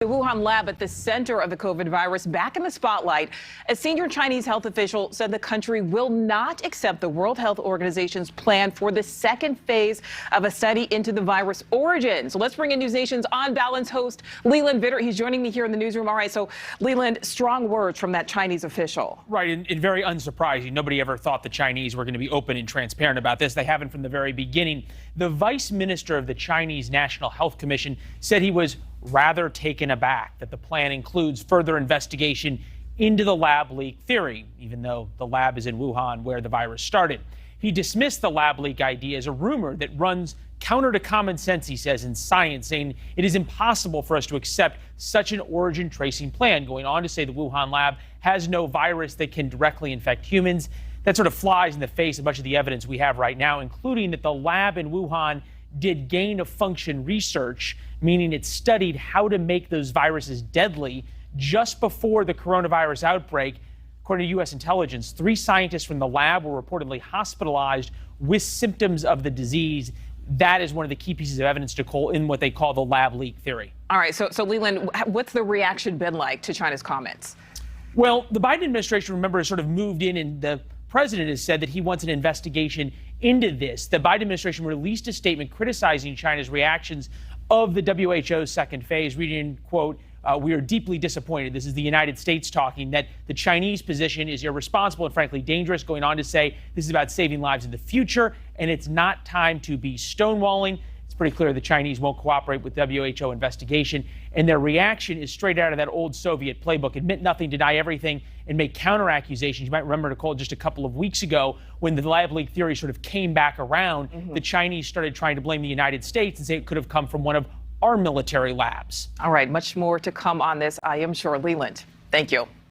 The Wuhan lab at the center of the COVID virus back in the spotlight. A senior Chinese health official said the country will not accept the World Health Organization's plan for the second phase of a study into the virus origin. So let's bring in NewsNation's On Balance host, Leland Vitter. He's joining me here in the newsroom. All right, so Leland, strong words from that Chinese official. Right, and very unsurprising. Nobody ever thought the Chinese were going to be open and transparent about this. They haven't from the very beginning. The vice minister of the Chinese National Health Commission said he was rather taken aback that the plan includes further investigation into the lab leak theory, even though the lab is in Wuhan where the virus started. He dismissed the lab leak idea as a rumor that runs counter to common sense, he says, in science, saying it is impossible for us to accept such an origin tracing plan, going on to say the Wuhan lab has no virus that can directly infect humans. That sort of flies in the face of much of the evidence we have right now, including that the lab in Wuhan did gain of function research, meaning it studied how to make those viruses deadly just before the coronavirus outbreak. According to U.S. intelligence, 3 scientists from the lab were reportedly hospitalized with symptoms of the disease. That is one of the key pieces of evidence to call in what they call the lab leak theory. All right, so Leland, what's the reaction been like to China's comments? Well, the Biden administration, remember, has sort of moved in, and the president has said that he wants an investigation into this. The Biden administration released a statement criticizing China's reactions of the WHO's second phase, reading, quote, "We are deeply disappointed." This is the United States talking, that the Chinese position is irresponsible and frankly dangerous, going on to say this is about saving lives in the future and it's not time to be stonewalling. It's pretty clear the Chinese won't cooperate with WHO investigation, and their reaction is straight out of that old Soviet playbook: admit nothing, deny everything, and make counter accusations. You might remember, Nicole, just a couple of weeks ago when the lab leak theory sort of came back around, the Chinese started trying to blame the United States and say it could have come from one of our military labs. All right, much more to come on this, I am sure. Leland, thank you.